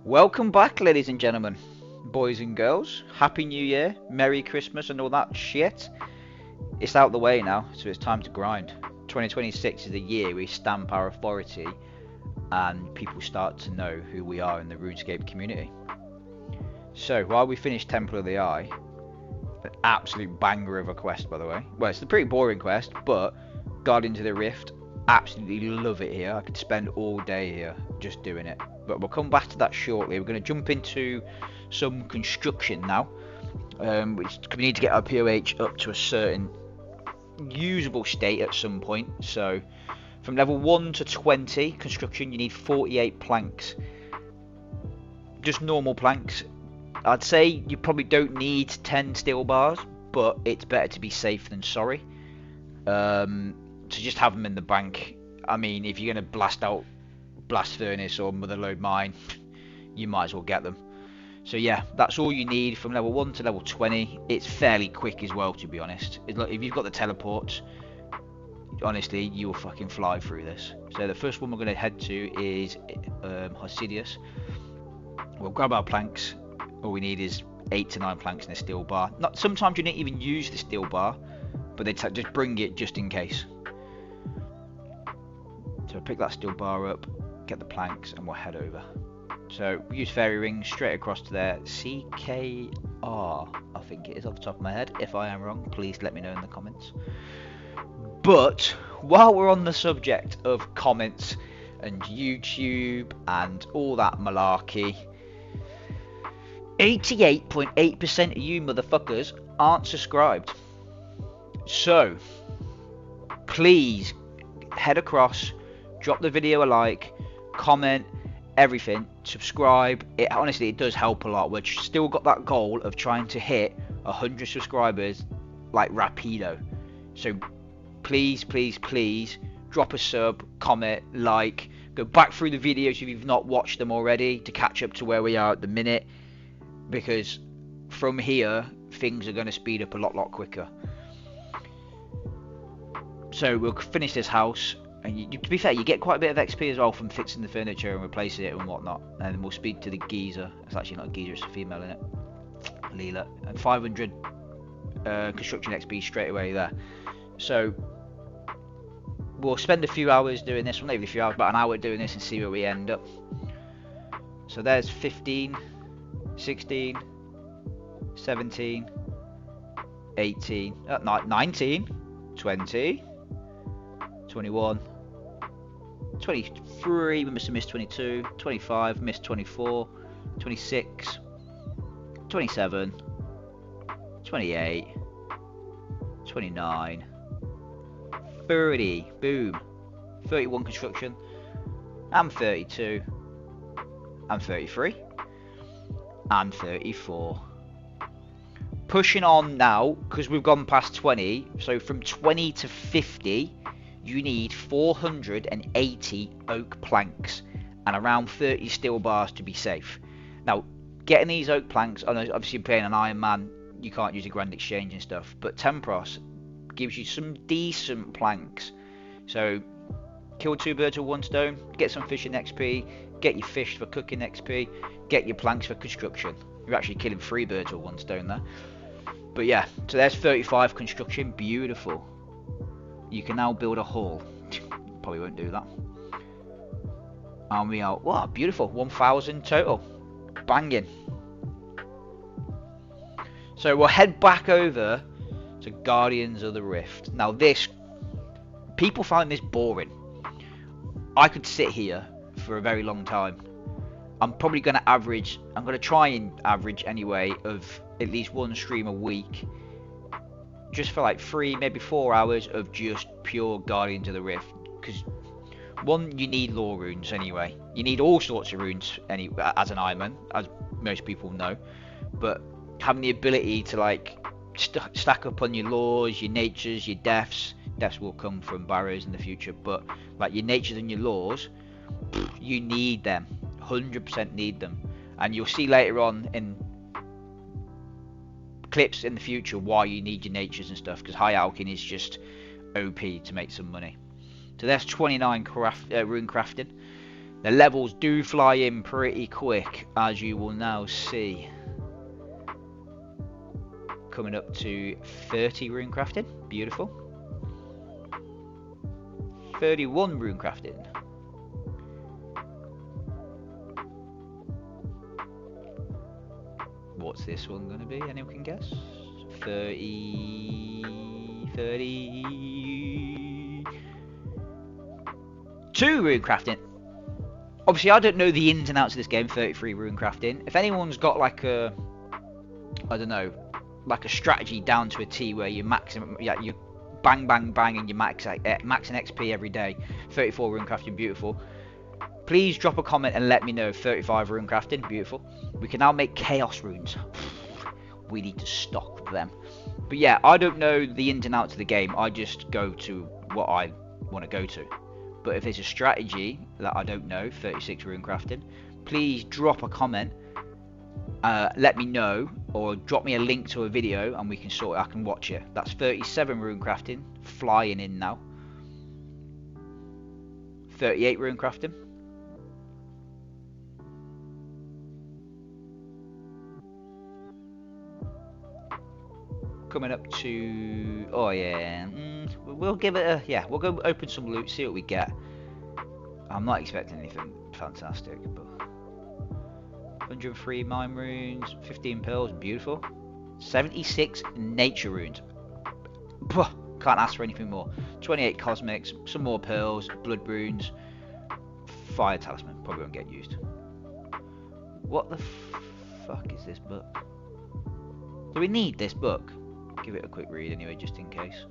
Welcome back, ladies and gentlemen, boys and girls. Happy New Year, Merry Christmas, and all that shit. It's out the way now, so it's time to grind. 2026 is the year we stamp our authority and people start to know who we are in the RuneScape community. So, while we finish Temple of the Eye, an absolute banger of a quest, by the way. Well, it's a pretty boring quest, but Guardians of the Rift, absolutely love it here. I could spend all day here just doing it. But we'll come back to that shortly. We're going to jump into some construction now. We need to get our POH up to a certain usable state at some point. So from level 1 to 20 construction, you need 48 planks. Just normal planks. I'd say you probably don't need 10 steel bars, but it's better to be safe than sorry. So just have them in the bank. I mean, if you're going to blast out blast furnace or motherlode mine, you might as well get them. So yeah, that's all you need from level 1 to level 20. It's fairly quick as well, to be honest. If you've got the teleports, honestly, you will fucking fly through this. So the first one we're going to head to is Hosidius. We'll grab our planks. All we need is 8 to 9 planks in a steel bar. Sometimes you don't even use the steel bar, but they just bring it just in case. So pick that steel bar up, get the planks, and we'll head over. So we use fairy rings straight across to there. CKR, I think it is off the top of my head. If I am wrong, please let me know in the comments. But while we're on the subject of comments and YouTube and all that malarkey, 88.8% of you motherfuckers aren't subscribed. So please head across, drop the video a like, comment, everything, subscribe. Honestly, it does help a lot. We've still got that goal of trying to hit 100 subscribers like rapido. So please drop a sub, comment, like, go back through the videos if you've not watched them already to catch up to where we are at the minute, because from here things are going to speed up a lot quicker. So we'll finish this house, and to be fair, you get quite a bit of XP as well from fixing the furniture and replacing it and whatnot. And we'll speak to the geezer. It's actually not a geezer, it's a female, in it, Leela. And 500 construction XP straight away there. So we'll spend a few hours doing this, well, maybe a few hours, about an hour doing this, and see where we end up. So there's 15, 16, 17, 18, 19, 20, 21, 23, we must have missed 22, 25, missed 24, 26, 27, 28, 29, 30, boom, 31 construction, and 32, and 33, and 34. Pushing on now, because we've gone past 20, so from 20 to 50, you need 480 oak planks and around 30 steel bars to be safe. Now, getting these oak planks, I know obviously you're playing an Iron Man, you can't use a Grand Exchange and stuff, but Tempros gives you some decent planks. So, kill 2 birds with 1 stone, get some fishing XP, get your fish for cooking XP, get your planks for construction. You're actually killing 3 birds with 1 stone there. But yeah, so there's 35 construction, beautiful. You can now build a hall. Probably won't do that. And we are, wow, beautiful, 1,000 total. Banging. So we'll head back over to Guardians of the Rift. Now this, people find this boring. I could sit here for a very long time. I'm probably going to average, I'm going to try and average anyway, of at least 1 stream a week. Just for like 3, maybe 4 hours of just pure Guardians of the Rift. Because, one, you need lore runes anyway. You need all sorts of runes as an Ironman, as most people know. But having the ability to like stack up on your laws, your natures, your deaths. Deaths will come from barrows in the future. But like your natures and your laws, you need them. 100% need them. And you'll see later on in clips in the future why you need your natures and stuff, because high alchemy is just OP to make some money. So there's 29 rune crafting. The levels do fly in pretty quick, as you will now see. Coming up to 30 rune crafting. Beautiful. 31 rune crafting. What's this one going to be? Anyone can guess? 32 rune crafting. Obviously, I don't know the ins and outs of this game. 33 rune crafting. If anyone's got like a, I don't know, like a strategy down to a T where you maximum, yeah, you bang bang bang and you maxing XP every day. 34 rune crafting, beautiful. Please drop a comment and let me know. 35 rune crafting, beautiful. We can now make chaos runes. We need to stock them. But yeah, I don't know the ins and outs of the game. I just go to what I want to go to. But if there's a strategy that I don't know, 36 rune crafting, please drop a comment. Let me know, or drop me a link to a video and we can sort it. I can watch it. That's 37 rune crafting, flying in now. 38 rune crafting. Coming up to, oh yeah, we'll give it a, yeah, we'll go open some loot, see what we get. I'm not expecting anything fantastic, but 103 mine runes, 15 pearls, beautiful. 76 nature runes. Puh, can't ask for anything more. 28 cosmics, some more pearls, blood runes, fire talisman, probably won't get used. What the fuck is this book? Do we need this book? Give it a quick read anyway, just in case.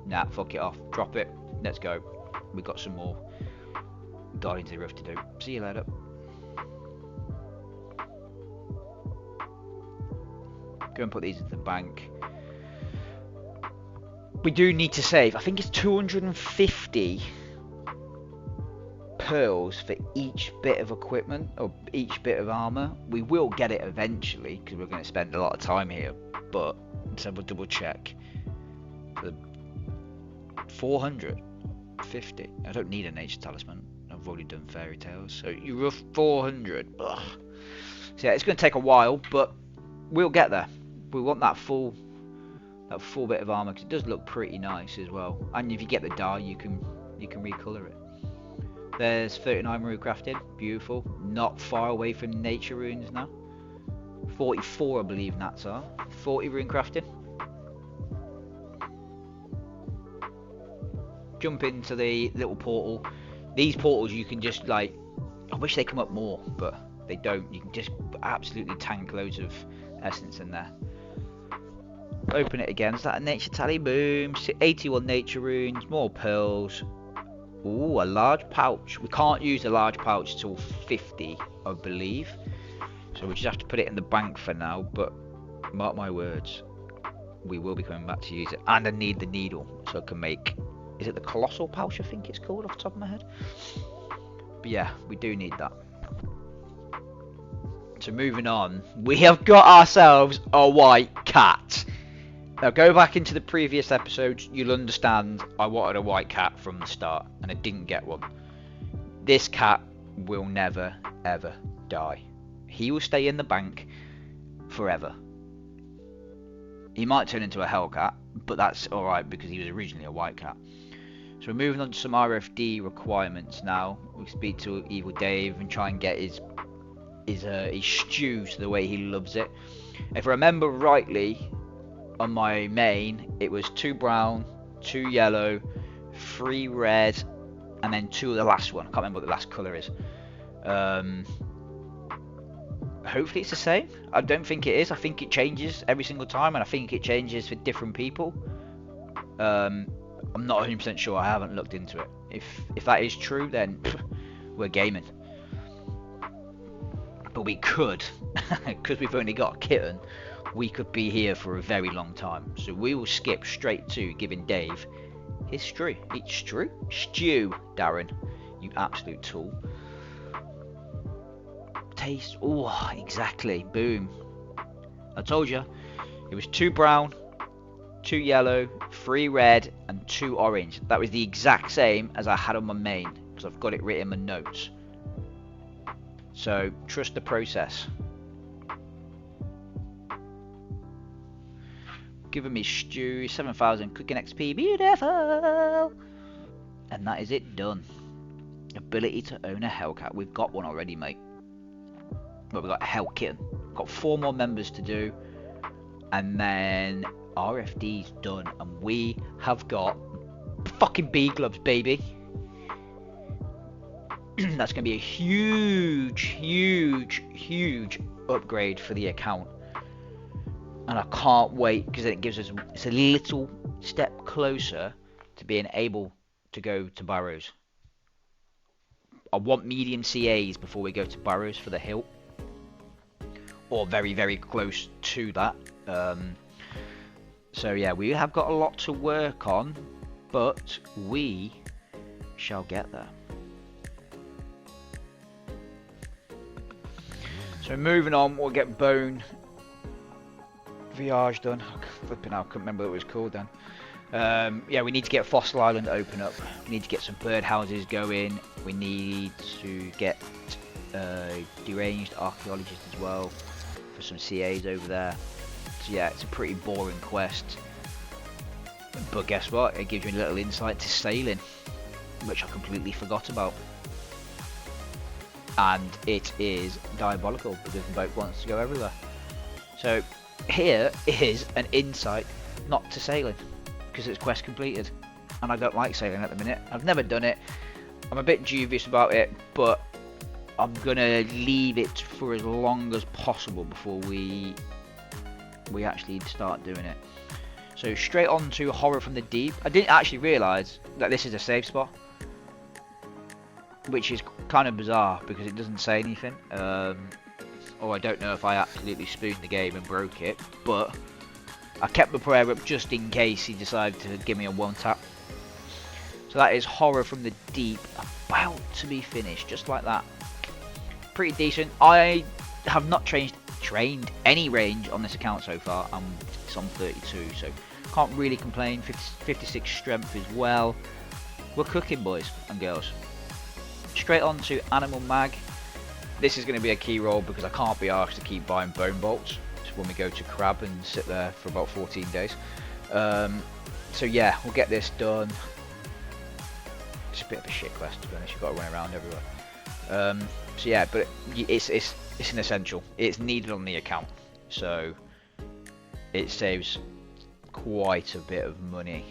Nah, fuck it off. Drop it. Let's go. We've got some more Guardians of the Rift to do. See you later. Go and put these into the bank. We do need to save. I think it's 250 pearls for each bit of equipment or each bit of armor. We will get it eventually because we're going to spend a lot of time here. But let's have a double check. For the 450. I don't need a nature talisman. I've already done fairy tales. So you're 400. Ugh. So yeah, it's going to take a while, but we'll get there. We want that full bit of armor because it does look pretty nice as well. And if you get the dye, you can recolor it. There's 39 rune crafted. Beautiful. Not far away from nature runes now. 44, I believe Nats are. 40 rune crafting. Jump into the little portal. These portals you can just like, I wish they come up more, but they don't. You can just absolutely tank loads of essence in there. Open it again. Is that a nature tally? Boom. 81 nature runes. More pearls. Ooh, a large pouch. We can't use a large pouch till 50, I believe. So we just have to put it in the bank for now. But mark my words, we will be coming back to use it. And I need the needle so I can make, is it the colossal pouch I think it's called off the top of my head? But yeah, we do need that. So moving on, we have got ourselves a white cat. Now go back into the previous episodes, you'll understand I wanted a white cat from the start and I didn't get one. This cat will never ever die. He will stay in the bank forever. He might turn into a Hellcat, but that's alright because he was originally a white cat. So we're moving on to some RFD requirements now. We speak to Evil Dave and try and get his stew to the way he loves it. If I remember rightly, on my main, it was 2 brown, 2 yellow, 3 red, and then 2 of the last one. I can't remember what the last colour is. Hopefully it's the same. I don't think it is. I think it changes every single time, and I think it changes for different people. I'm not 100% sure. I haven't looked into it. If that is true, then we're gaming. But we could, because we've only got a kitten, we could be here for a very long time. So we will skip straight to giving Dave his stew. Stew, Darren. You absolute tool. Taste. Oh, exactly. Boom. I told you. It was 2 brown, 2 yellow, 3 red, and 2 orange. That was the exact same as I had on my main. because I've got it written in my notes. So trust the process. Giving me stew, 7,000 cooking XP, beautiful! And that is it done. Ability to own a Hellcat. We've got one already, mate. Well, we've got a Hell Kitten. We've got 4 more members to do. And then RFD's done. And we have got fucking bee gloves, baby. That's going to be a huge, huge, huge upgrade for the account. And I can't wait, because it gives us, it's a little step closer to being able to go to barrows. I want medium CAs before we go to barrows for the hilt, or very, very close to that. So yeah, we have got a lot to work on, but we shall get there. So moving on, we'll get bone Viage done. Flipping out, I couldn't remember what it was called then. Yeah, we need to get Fossil Island open up. We need to get some birdhouses going. We need to get deranged archaeologists as well for some CAs over there. So yeah, it's a pretty boring quest. But guess what? It gives you a little insight to sailing, which I completely forgot about. And it is diabolical because the boat wants to go everywhere. So here is an insight not to sailing, because it's quest completed, and I don't like sailing at the minute. I've never done it. I'm a bit dubious about it, but I'm gonna leave it for as long as possible before we actually start doing it. So straight on to Horror from the Deep. I didn't actually realise that this is a save spot, which is kind of bizarre because it doesn't say anything. Or I don't know if I absolutely spooned the game and broke it, but I kept the prayer up just in case he decided to give me a one tap. So that is Horror from the Deep, about to be finished, just like that. Pretty decent. I have not trained any range on this account so far. It's on 32, so can't really complain. 56 strength as well. We're cooking, boys and girls. Straight on to Animal Mag. This is going to be a key role because I can't be asked to keep buying bone bolts when we go to Crab and sit there for about 14 days. So yeah, we'll get this done. It's a bit of a shit quest, to be honest. You've got to run around everywhere. So yeah, but it's an essential. It's needed on the account, so it saves quite a bit of money.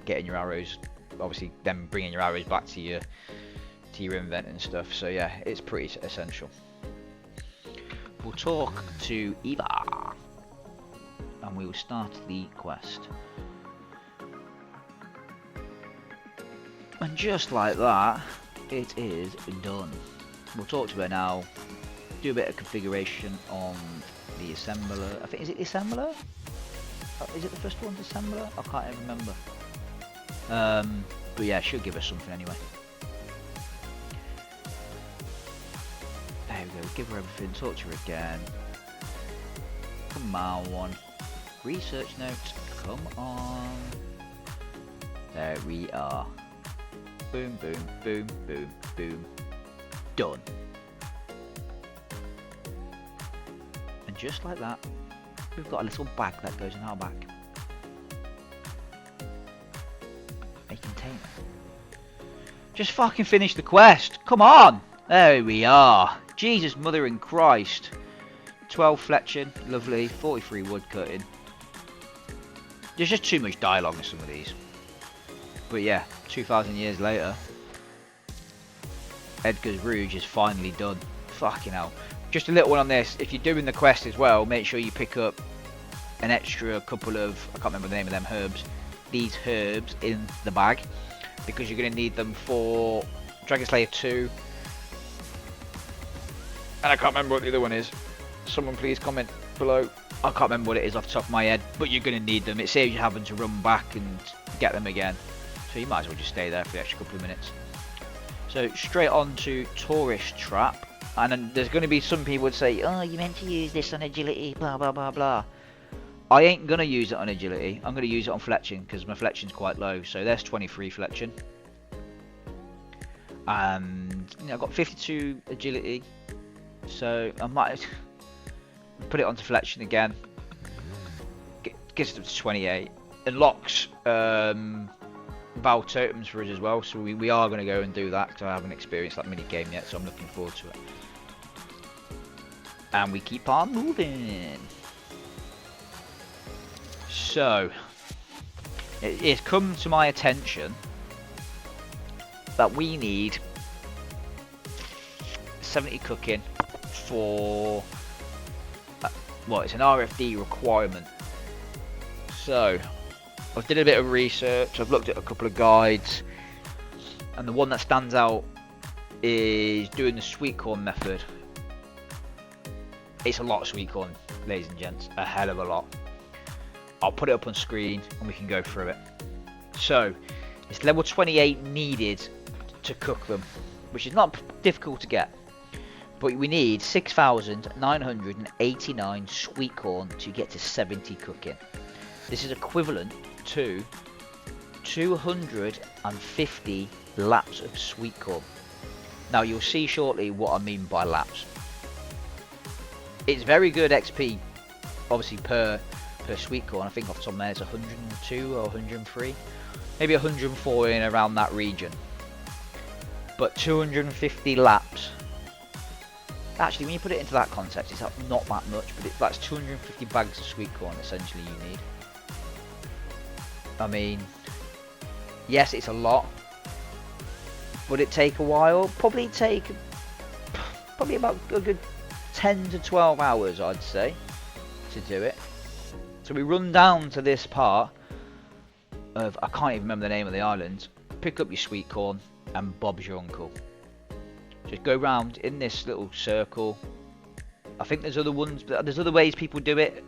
Getting your arrows, obviously, then bringing your arrows back to your invent and stuff. So yeah, it's pretty essential. We'll talk to Eva, and we will start the quest. And just like that, it is done. We'll talk to her now, do a bit of configuration on the assembler. I think, is it the assembler? Is it the first one, assembler? I can't even remember. But yeah, she'll give us something anyway. There we go, give her everything, talk to her again. Come on. Research notes, come on. There we are. Boom, boom, boom, boom, boom. Done. And just like that, we've got a little bag that goes in our back. A container. Just fucking finish the quest. Come on. There we are. Jesus, mother and Christ. 12 fletching, lovely. 43 wood cutting. There's just too much dialogue in some of these. But yeah, 2,000 years later, Edgar's Rouge is finally done. Fucking hell. Just a little one on this. If you're doing the quest as well, make sure you pick up an extra couple of, I can't remember the name of them herbs. These herbs in the bag, because you're going to need them for Dragon Slayer 2. And I can't remember what the other one is. Someone please comment below. I can't remember what it is off the top of my head, but you're going to need them. It saves you having to run back and get them again. So you might as well just stay there for the extra couple of minutes. So straight on to Tourist Trap. And then there's going to be some people would say, oh, you meant to use this on agility, blah, blah, blah, blah. I ain't going to use it on agility. I'm going to use it on fletching because my fletching's quite low. So there's 23 fletching. and I've got 52 agility, so I might put it onto flexion again. Gets it up to 28. Unlocks Val totems for us as well, so we are going to go and do that because I haven't experienced that mini game yet, so I'm looking forward to it. And we keep on moving. So it's come to my attention that we need 70 cooking for well, it's an RFD requirement. So I've did a bit of research, I've looked at a couple of guides, and the one that stands out is doing the sweet corn method. It's a lot of sweet corn, ladies and gents, a hell of a lot. I'll put it up on screen and we can go through it. So it's level 28 needed to cook them, which is not difficult to get, but we need 6,989 sweet corn to get to 70 cooking. This is equivalent to 250 laps of sweet corn. Now you'll see shortly what I mean by laps. It's very good XP, obviously per sweet corn. I think off the top of my head it's 102 or 103, maybe 104 in around that region. But 250 laps. Actually, when you put it into that context, it's not that much, but that's 250 bags of sweet corn essentially you need. I mean, yes, it's a lot. Would it take a while? Probably about a good 10 to 12 hours, I'd say, to do it. So we run down to this part of, I can't even remember the name of the island. Pick up your sweet corn and Bob's your uncle. Just go round in this little circle. I think there's other ones, but there's other ways people do it.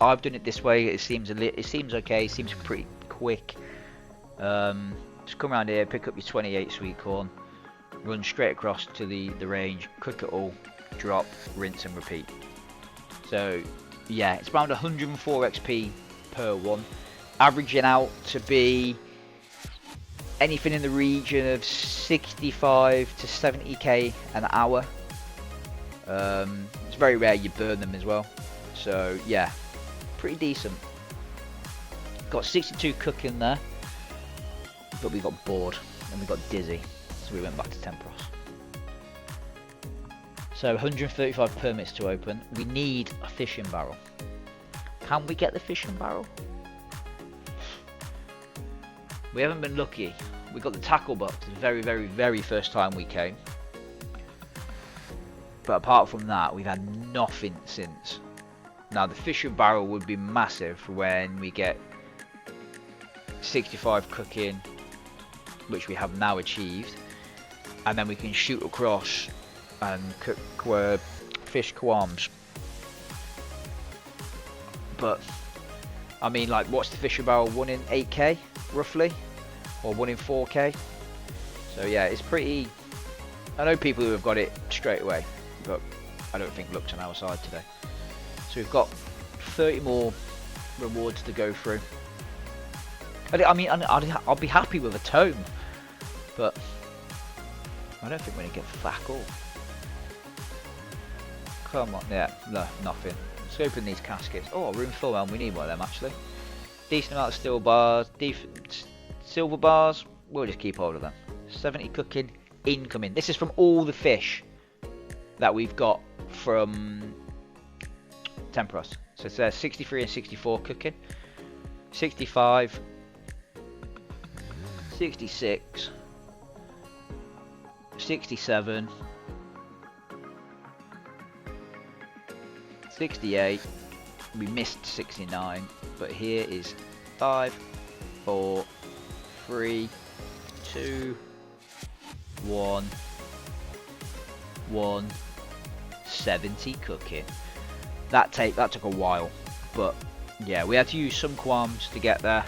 I've done it this way. It seems okay. It seems pretty quick. Just come around here, pick up your 28 sweet corn, run straight across to the range, cook it all, drop, rinse and repeat. So yeah, it's around 104 XP per one, averaging out to be anything in the region of 65 to 70k an hour. It's very rare you burn them as well, so yeah, pretty decent. Got 62 cooking there, but we got bored and we got dizzy, so we went back to Tempros. So 135 permits to open. We need a fishing barrel. Can we get the fishing barrel? We haven't been lucky. We got the tackle box the very first time we came, but apart from that we've had nothing since. Now the fishing barrel would be massive when we get 65 cooking, which we have now achieved, and then we can shoot across and cook fish qualms. But I mean, like, what's the fishing barrel? 1 in 8k roughly, or 1 in 4k. So yeah, it's pretty. I know people who have got it straight away, but I don't think luck's on our side today. So we've got 30 more rewards to go through. I mean, I'll be happy with a tome, but I don't think we're gonna get fuck all. Come on, yeah, no, nothing. Let's open these caskets. Oh, room full, we need one of them actually. Decent amount of steel bars, silver bars. We'll just keep hold of them. 70 cooking incoming. This is from all the fish that we've got from Tempros. So it says 63 and 64 cooking, 65, 66, 67, 68. We missed 69, but here is 5, 4, 3, 2, 1, 70 cooking. That took a while, but yeah, we had to use some qualms to get there,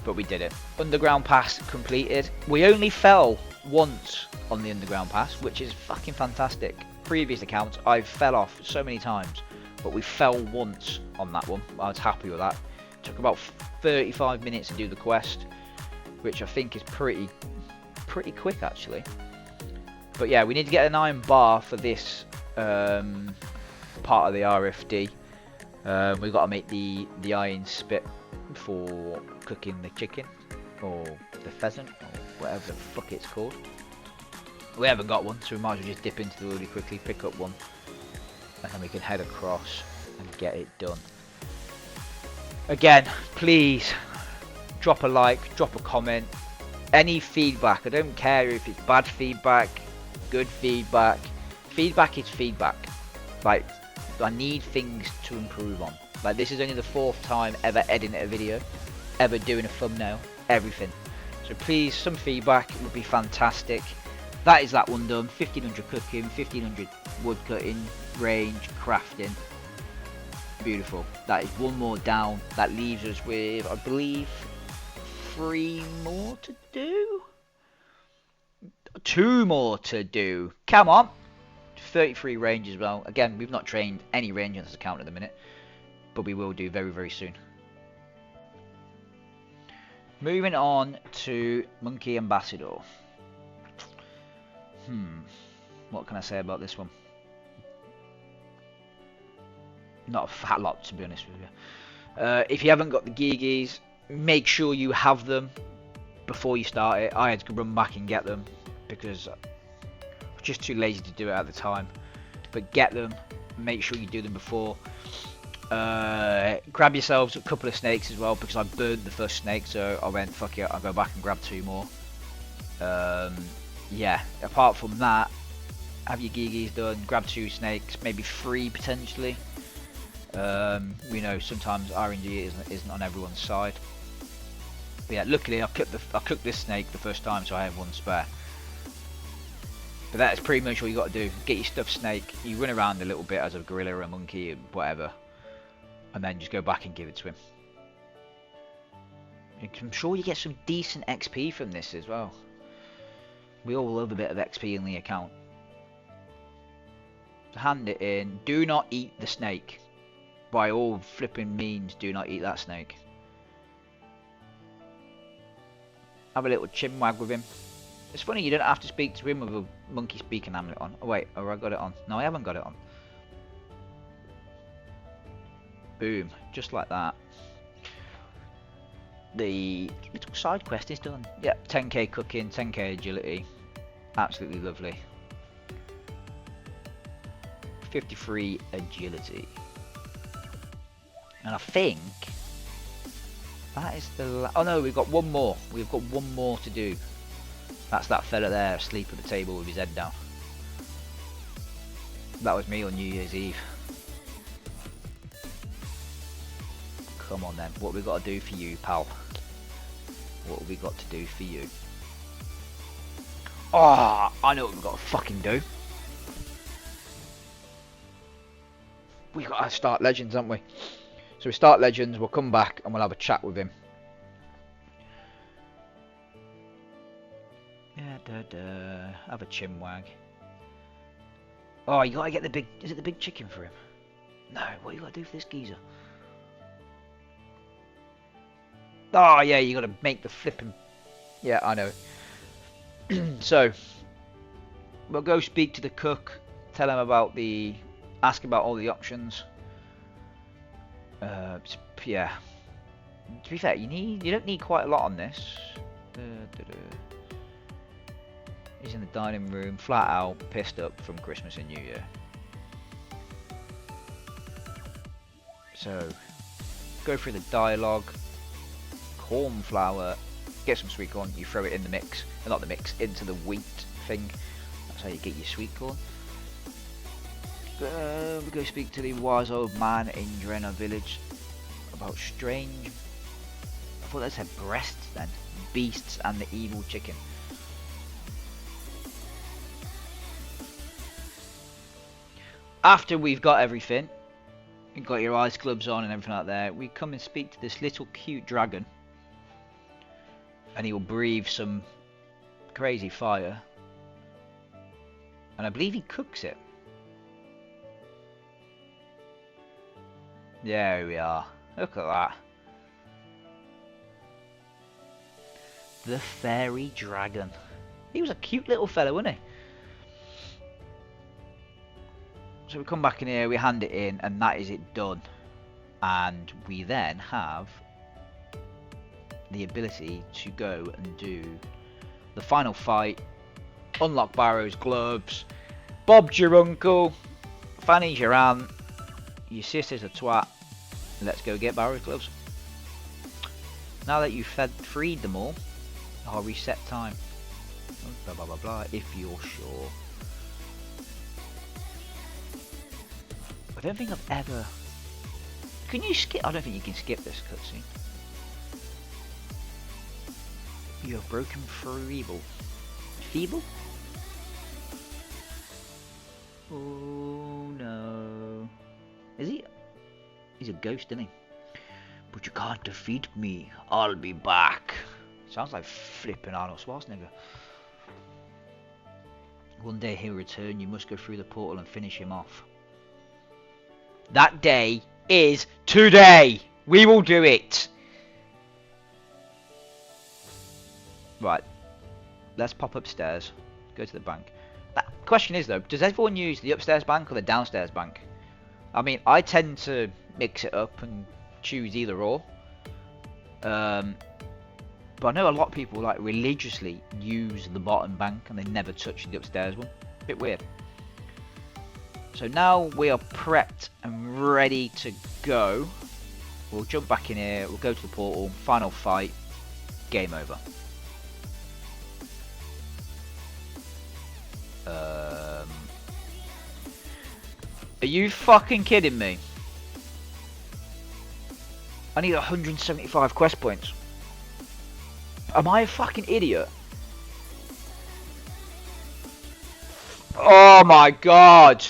but we did it. Underground pass completed. We only fell once on the underground pass, which is fucking fantastic. Previous accounts I fell off so many times, but we fell once on that one. I was happy with that. Took about 35 minutes to do the quest, which I think is pretty quick actually. But yeah, we need to get an iron bar for this part of the RFD. We've got to make the iron spit for cooking the chicken or the pheasant or whatever the fuck it's called. We haven't got one, so we might as well just dip into the wood quickly, pick up one, and then we can head across and get it done. Again, please drop a like, drop a comment, any feedback. I don't care if it's bad feedback, good feedback. Feedback is feedback. Like, I need things to improve on. Like, this is only the 4th time ever editing a video, ever doing a thumbnail, everything. So please, some feedback would be fantastic. That is that one done. 1500 cooking, 1500 wood cutting, range, crafting. Beautiful. That is one more down. That leaves us with, I believe, 3 more to do? 2 more to do. Come on. 33 range as well. Again, we've not trained any range on this account at the minute, but we will do very, very soon. Moving on to Monkey Ambassador. What can I say about this one? Not a fat lot, to be honest with you. If you haven't got the Gigis, make sure you have them before you start it. I had to run back and get them because I was just too lazy to do it at the time. But get them, make sure you do them before. Grab yourselves a couple of snakes as well, because I burned the first snake, so I went, fuck it, I'll go back and grab 2 more. Yeah, apart from that, have your Gigis done, grab 2 snakes, maybe 3 potentially. We know sometimes RNG isn't on everyone's side. But yeah, luckily I cooked this snake the first time, so I have 1 spare. But that is pretty much all you got to do. Get your stuffed snake, you run around a little bit as a gorilla or a monkey, whatever, and then just go back and give it to him. I'm sure you get some decent XP from this as well. We all love a bit of XP in the account. Hand it in. Do not eat the snake. By all flipping means, do not eat that snake. Have a little chinwag with him. It's funny, you don't have to speak to him with a monkey speaking amulet on. Oh wait, I got it on. No, I haven't got it on. Boom, just like that. The little side quest is done. Yep, 10k cooking, 10k agility. Absolutely lovely. 53 agility. And I think that is the oh no, we've got 1 more. We've got 1 more to do. That's that fella there asleep at the table with his head down. That was me on New Year's Eve. Come on then, what have we got to do for you, pal? What have we got to do for you? Ah, oh, I know what we've got to fucking do. We've got to start Legends, haven't we? So we start Legends, we'll come back and we'll have a chat with him. Have a chinwag. Oh, you gotta get the big... Is it the big chicken for him? No, what you gotta do for this geezer? Oh, yeah, you gotta make the flipping... Yeah, I know. So, we'll go speak to the cook, tell him about the... Ask about all the options. Yeah. To be fair, you don't need quite a lot on this. He's in the dining room, flat out, pissed up from Christmas and New Year. So, go through the dialogue. Cornflour. Get some sweet corn, you throw it in the mix. Not the mix, into the wheat thing. That's how you get your sweet corn. We go speak to the wise old man in Drenna village about strange... I thought they said breasts then. Beasts and the evil chicken. After we've got everything, you've got your ice gloves on and everything like that, we come and speak to this little cute dragon. And he will breathe some crazy fire. And I believe he cooks it. There we are. Look at that. The fairy dragon. He was a cute little fellow, wasn't he? So we come back in here, we hand it in, and that is it done. And we then have the ability to go and do the final fight, unlock Barrow's gloves, Bob's your uncle, Fanny's your aunt, your sister's a twat, let's go get Barrow's gloves. Now that you've freed them all, I'll reset time. Blah blah blah blah, if you're sure. I don't think I've ever... Can you skip? I don't think you can skip this cutscene. You have broken feeble. Feeble? Oh no. Is he? He's a ghost, isn't he? But you can't defeat me. I'll be back. Sounds like flipping Arnold Schwarzenegger. One day he'll return. You must go through the portal and finish him off. That day is today. We will do it. Right. Let's pop upstairs. Go to the bank. The question is though, does everyone use the upstairs bank or the downstairs bank? I mean, I tend to mix it up and choose either or. But I know a lot of people like religiously use the bottom bank and they never touch the upstairs one. Bit weird. So now we are prepped and ready to go. We'll jump back in here, we'll go to the portal, final fight, game over. Are you fucking kidding me? I need 175 quest points. Am I a fucking idiot? Oh my god!